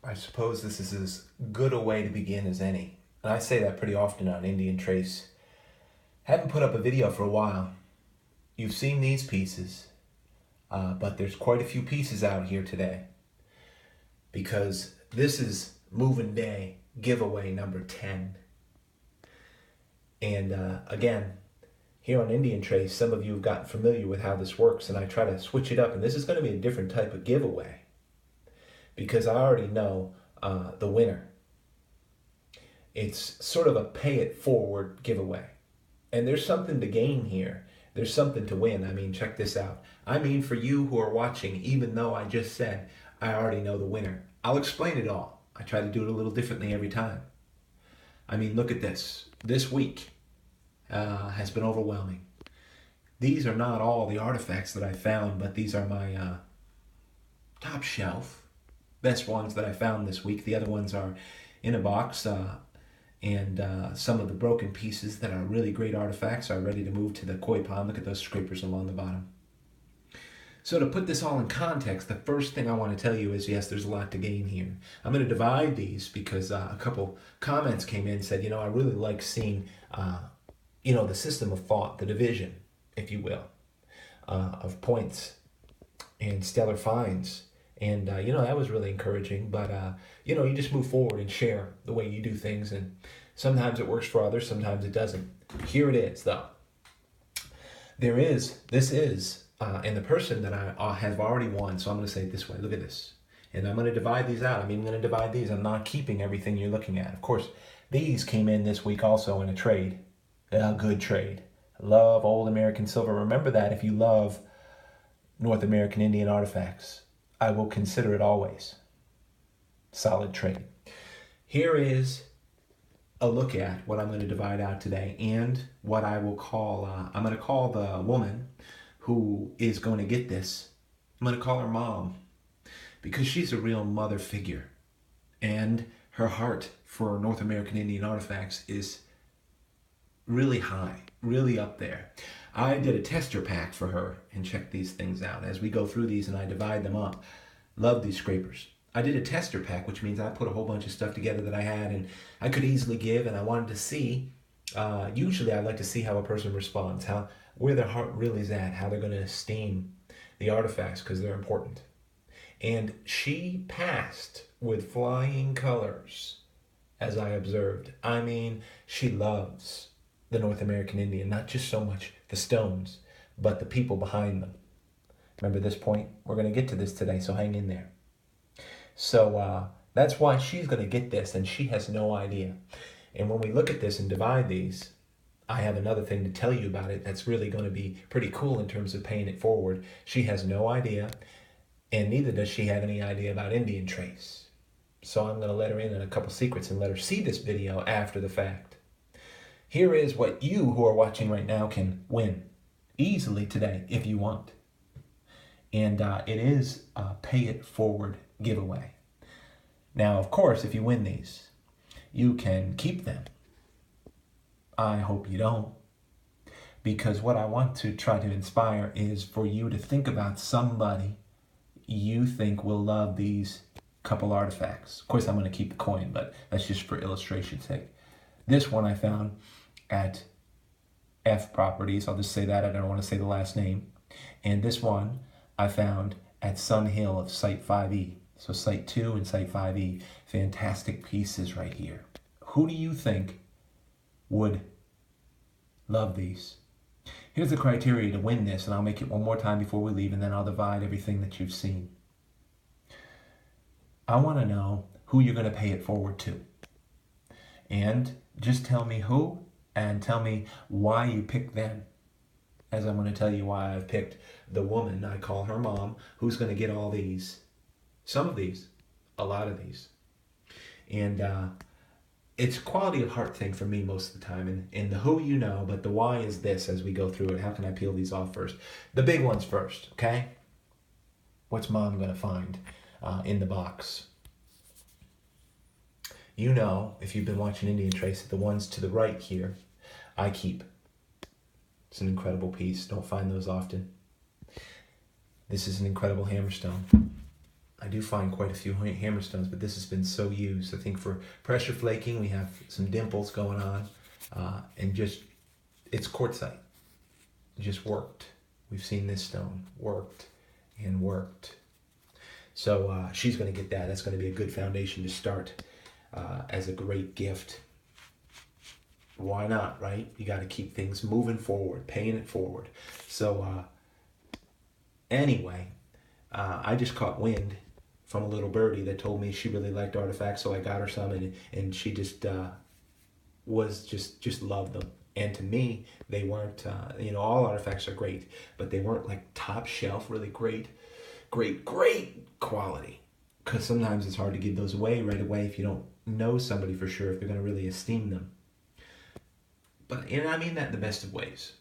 I suppose this is as good a way to begin as any. And I say that pretty often on Indian Trace. Haven't put up a video for a while. You've seen these pieces, but there's quite a few pieces out here today. Because this is Moving Day giveaway number 10. And again, here on Indian Trace, some of you have gotten familiar with how this works, and I try to switch it up. And this is going to be a different type of giveaway, because I already know the winner. It's sort of a pay it forward giveaway. And there's something to gain here. There's something to win. I mean, check this out. I mean, for you who are watching, even though I just said I already know the winner, I'll explain it all. I try to do it a little differently every time. I mean, look at this. This week has been overwhelming. These are not all the artifacts that I found, but these are my top shelf best ones that I found this week. The other ones are in a box, and some of the broken pieces that are really great artifacts are ready to move to the koi pond. Look at those scrapers along the bottom. So to put this all in context, the first thing I want to tell you is, yes, there's a lot to gain here. I'm going to divide these because a couple comments came in and said, I really like seeing, the system of thought, the division, if you will, of points and stellar finds. And, that was really encouraging. But, you just move forward and share the way you do things. And sometimes it works for others, sometimes it doesn't. Here it is, though. This is, and the person that I have already won. So I'm going to say it this way. Look at this. And I'm going to divide these out. I'm even going to divide these. I'm not keeping everything you're looking at. Of course, these came in this week also in a trade. A good trade. Love old American silver. Remember that if you love North American Indian artifacts. I will consider it always. Solid trade. Here is a look at what I'm going to divide out today, and what I will call, I'm going to call the woman who is going to get this, I'm going to call her Mom, because she's a real mother figure, and her heart for North American Indian artifacts is really high, really up there. I did a tester pack for her and checked these things out as we go through these, and I divide them up. Love these scrapers. I did a tester pack, which means I put a whole bunch of stuff together that I had and I could easily give, and I wanted to see, usually I like to see how a person responds, where their heart really is at, how they're going to esteem the artifacts, because they're important. And she passed with flying colors, as I observed. I mean, she loves the North American Indian, not just so much the stones, but the people behind them. Remember this point? We're going to get to this today, so hang in there. So that's why she's going to get this, and she has no idea. And when we look at this and divide these, I have another thing to tell you about it that's really going to be pretty cool in terms of paying it forward. She has no idea, and neither does she have any idea about Indian Trace. So I'm going to let her in on a couple secrets and let her see this video after the fact. Here is what you who are watching right now can win easily today if you want. And it is a pay it forward giveaway. Now, of course, if you win these, you can keep them. I hope you don't. Because what I want to try to inspire is for you to think about somebody you think will love these couple artifacts. Of course, I'm going to keep the coin, but that's just for illustration's sake. This one I found at F Properties. I'll just say that. I don't want to say the last name. And this one I found at Sun Hill of Site 5E. So Site 2 and Site 5E. Fantastic pieces right here. Who do you think would love these? Here's the criteria to win this, and I'll make it one more time before we leave, and then I'll divide everything that you've seen. I want to know who you're going to pay it forward to. And just tell me who, and tell me why you picked them. As I'm going to tell you why I've picked the woman, I call her Mom, who's going to get all these. Some of these, a lot of these. And it's a quality of heart thing for me most of the time. And the who you know, but the why is this as we go through it. How can I peel these off first? The big ones first, okay? What's Mom going to find in the box? You know, if you've been watching Indian Trace, the ones to the right here, I keep. It's an incredible piece. Don't find those often. This is an incredible hammerstone. I I do find quite a few hammerstones, but this has been so used. I think for pressure flaking, we have some dimples going on, and just, it's quartzite. It just worked. We've seen this stone worked and worked. So she's going to get that. That's going to be a good foundation to start as a great gift. Why not, right? You got to keep things moving forward, paying it forward. So anyway, I just caught wind from a little birdie that told me she really liked artifacts, so I got her some, and she just loved them. And to me, they weren't, all artifacts are great, but they weren't like top shelf, really great quality. Because sometimes it's hard to give those away right away if you don't know somebody for sure, if they're going to really esteem them. And I mean that in the best of ways.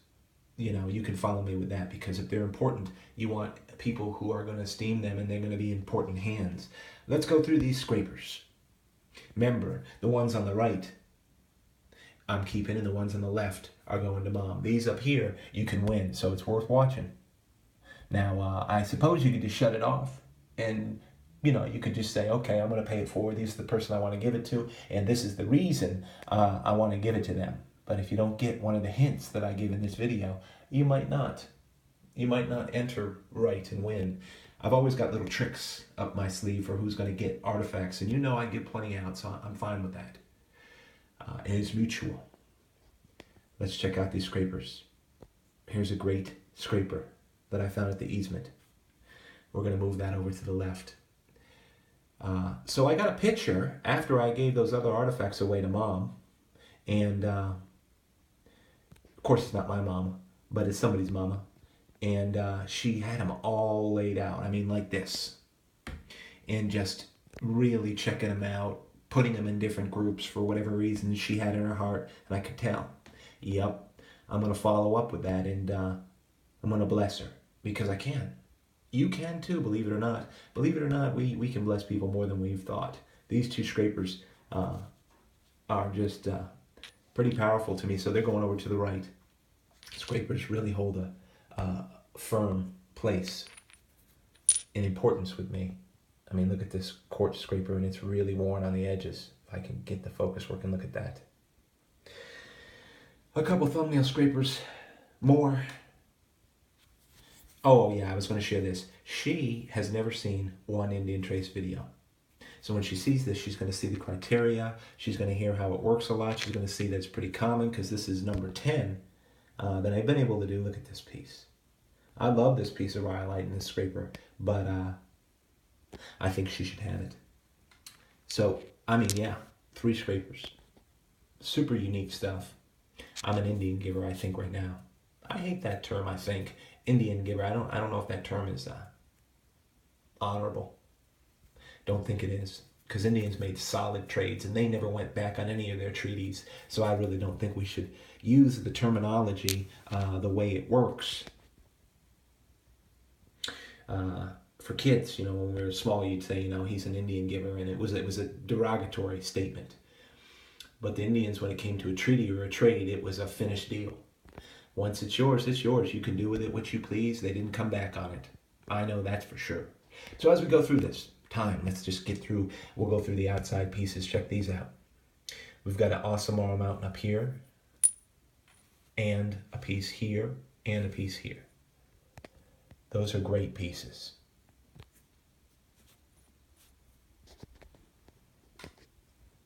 You can follow me with that, because if they're important, you want people who are going to esteem them, and they're going to be important hands. Let's go through these scrapers. Remember, the ones on the right I'm keeping, and the ones on the left are going to Mom. These up here, you can win, so it's worth watching. Now, I suppose you could just shut it off, and you could just say, okay, I'm going to pay it forward. This is the person I want to give it to, and this is the reason I want to give it to them. But if you don't get one of the hints that I give in this video, you might not enter right and win. I've always got little tricks up my sleeve for who's going to get artifacts, and I give plenty out, so I'm fine with that. And it's mutual. Let's check out these scrapers. Here's a great scraper that I found at the easement. We're going to move that over to the left. So I got a picture after I gave those other artifacts away to Mom, and of course it's not my mama, but it's somebody's mama, and she had them all laid out, like this, and just really checking them out, putting them in different groups for whatever reason she had in her heart, and I could tell, yep, I'm going to follow up with that, and I'm going to bless her, because I can. You can too, believe it or not. Believe it or not, we can bless people more than we've thought. These two scrapers are just pretty powerful to me, so they're going over to the right. Scrapers really hold a firm place in importance with me. Look at this quartz scraper, and it's really worn on the edges. If I can get the focus working, look at that. A couple thumbnail scrapers more. Oh yeah, I was going to share this. She has never seen one Indian Trace video. So when she sees this, she's going to see the criteria. She's going to hear how it works a lot. She's going to see that it's pretty common, because this is number 10 that I've been able to do. Look at this piece. I love this piece of rhyolite in this scraper, but I think she should have it. So, yeah, 3 scrapers. Super unique stuff. I'm an Indian giver, I think, right now. I hate that term, I think. Indian giver. I don't know if that term is honorable. Don't think it is. Because Indians made solid trades, and they never went back on any of their treaties. So I really don't think we should use the terminology the way it works. For kids, when we were small, you'd say, he's an Indian giver, and it was a derogatory statement. But the Indians, when it came to a treaty or a trade, it was a finished deal. Once it's yours, it's yours. You can do with it what you please. They didn't come back on it. I know that's for sure. So as we go through this let's just get through. We'll go through the outside pieces. Check these out. We've got an awesome Marl Mountain up here, and a piece here, and a piece here. Those are great pieces.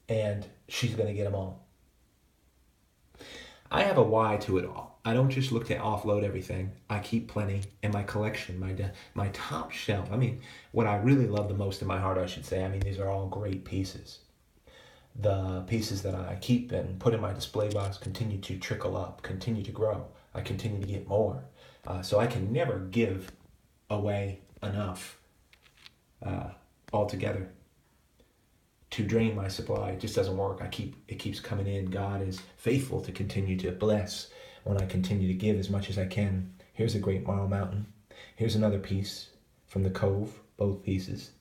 And she's going to get them all. I have a why to it all. I don't just look to offload everything. I keep plenty in my collection, my top shelf. What I really love the most in my heart, I should say, these are all great pieces. The pieces that I keep and put in my display box continue to trickle up, continue to grow. I continue to get more. So I can never give away enough altogether to drain my supply. It just doesn't work. It keeps coming in. God is faithful to continue to bless when I continue to give as much as I can. Here's a great Marl Mountain. Here's another piece from the Cove, both pieces.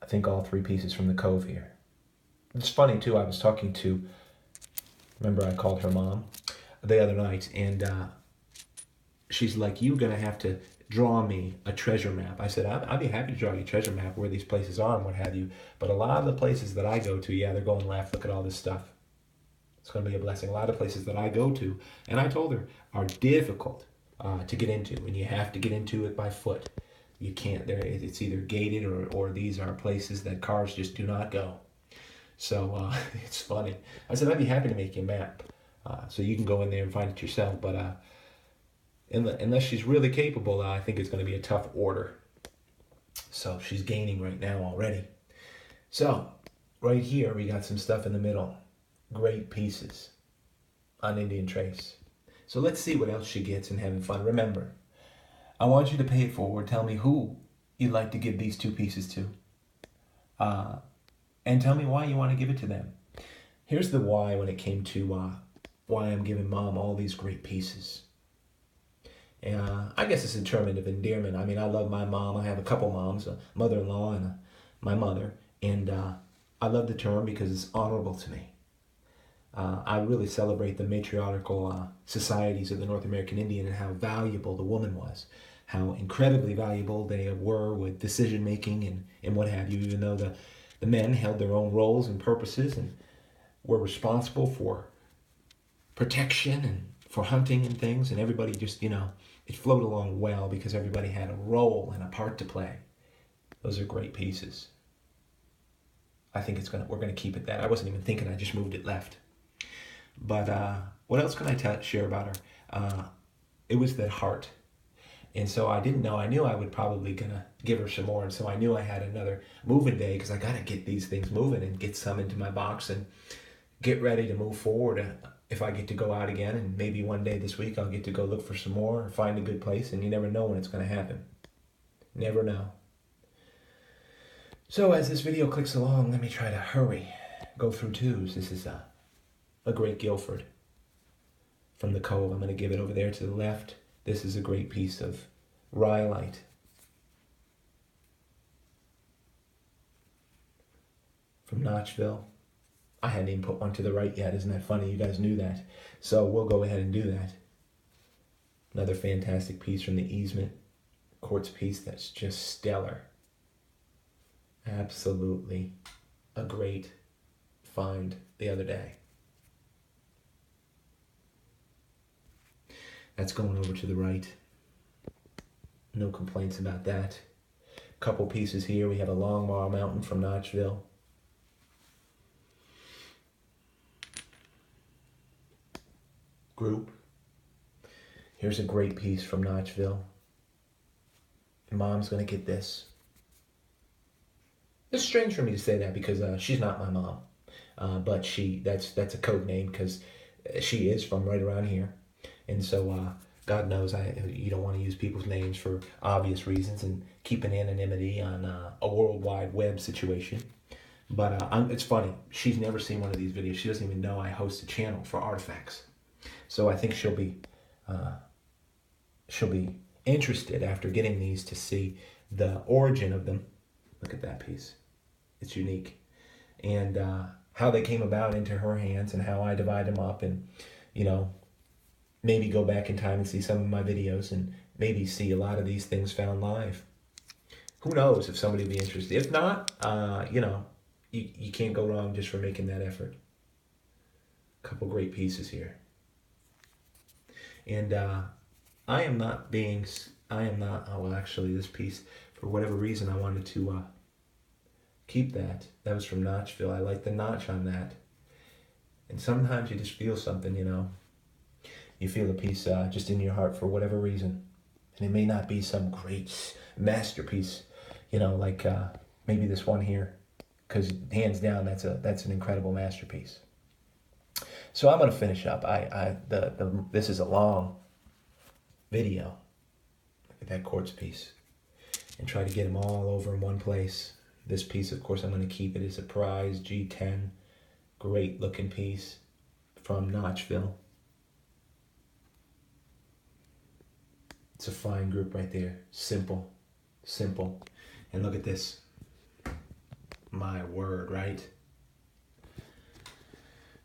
I think all 3 pieces from the Cove here. It's funny too, I was talking to, remember I called her mom the other night, and she's like, you're gonna have to draw me a treasure map. I said, I'd be happy to draw you a treasure map where these places are and what have you. But a lot of the places that I go to, yeah, they're going left. Look at all this stuff. It's going to be a blessing. A lot of places that I go to, and I told her, are difficult to get into. And you have to get into it by foot. You can't. It's either gated or these are places that cars just do not go. So it's funny. I said, I'd be happy to make you a map so you can go in there and find it yourself. But unless she's really capable, I think it's going to be a tough order. So she's gaining right now already. So right here, we got some stuff in the middle. Great pieces on Indian Trace. So let's see what else she gets and having fun. Remember, I want you to pay it forward. Tell me who you'd like to give these 2 pieces to. And tell me why you want to give it to them. Here's the why when it came to why I'm giving Mom all these great pieces. I guess it's a term of endearment. I mean, I love my mom. I have a couple moms, a mother-in-law and my mother. And I love the term because it's honorable to me. I really celebrate the matriarchal societies of the North American Indian and how valuable the woman was. How incredibly valuable they were with decision-making and what have you, even though the men held their own roles and purposes and were responsible for protection and for hunting and things, and everybody just, it flowed along well because everybody had a role and a part to play. Those are great pieces. I think we're gonna keep it that. I wasn't even thinking, I just moved it left. But what else can I share about her? It was that heart. And so I didn't know. I knew I would probably gonna give her some more. And so I knew I had another moving day because I got to get these things moving and get some into my box and get ready to move forward. If I get to go out again, and maybe one day this week I'll get to go look for some more or find a good place. And you never know when it's going to happen. Never know. So as this video clicks along, let me try to hurry. Go through 2s. This is a great Guilford from the Cove. I'm going to give it over there to the left. This is a great piece of rhyolite. From Notchville. I hadn't even put one to the right yet. Isn't that funny? You guys knew that. So we'll go ahead and do that. Another fantastic piece from the Easement quartz piece that's just stellar. Absolutely a great find the other day. That's going over to the right. No complaints about that. Couple pieces here. We have a Longmar Mountain from Notchville. Group. Here's a great piece from Notchville. Mom's going to get this. It's strange for me to say that because she's not my mom. But that's a code name because she is from right around here. And so God knows you don't want to use people's names for obvious reasons and keeping anonymity on a World Wide Web situation. But it's funny. She's never seen one of these videos. She doesn't even know I host a channel for artifacts. So I think she'll be interested after getting these to see the origin of them. Look at that piece. It's unique. And how they came about into her hands and how I divide them up and, maybe go back in time and see some of my videos and maybe see a lot of these things found live. Who knows if somebody would be interested. If not, you can't go wrong just for making that effort. A couple great pieces here. And actually this piece, for whatever reason, I wanted to keep that. That was from Notchville. I like the notch on that. And sometimes you just feel something, You feel a piece just in your heart for whatever reason. And it may not be some great masterpiece, like maybe this one here. Because hands down, that's an incredible masterpiece. So I'm going to finish up. This is a long video. Look at that quartz piece. And try to get them all over in one place. This piece, of course, I'm going to keep it as a prize G10. Great looking piece from Notchville. It's a fine group right there. Simple. And look at this. My word, right?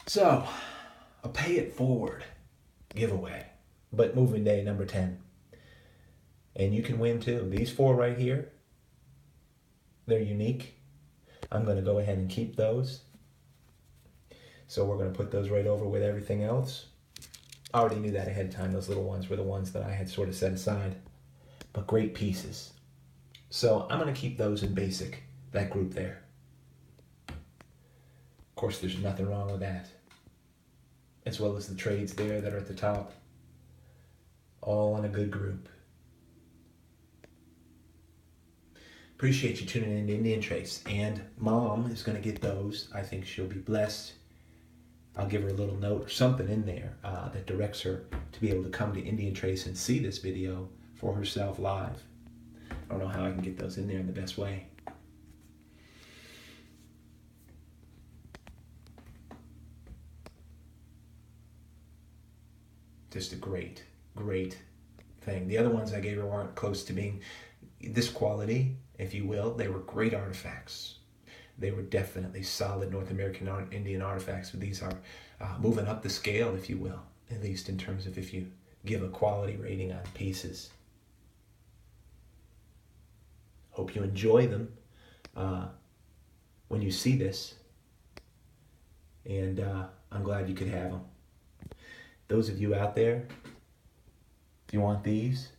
So, a pay it forward giveaway. But moving day number 10. And you can win too. These 4 right here, they're unique. I'm going to go ahead and keep those. So we're going to put those right over with everything else. I already knew that ahead of time. Those little ones were the ones that I had sort of set aside. But great pieces. So I'm going to keep those in basic, that group there. Of course, there's nothing wrong with that. As well as the trades there that are at the top. All on a good group. Appreciate you tuning in to Indian Trace. And Mom is going to get those. I think she'll be blessed. I'll give her a little note or something in there that directs her to be able to come to Indian Trace and see this video for herself live. I don't know how I can get those in there in the best way. Just a great, great thing. The other ones I gave her weren't close to being this quality, if you will. They were great artifacts. They were definitely solid North American Indian artifacts, but these are moving up the scale, if you will, at least in terms of if you give a quality rating on pieces. Hope you enjoy them when you see this, and I'm glad you could have them. Those of you out there, if you want these,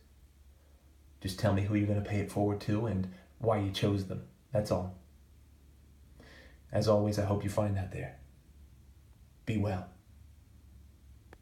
just tell me who you're going to pay it forward to and why you chose them. That's all. As always, I hope you find that there. Be well.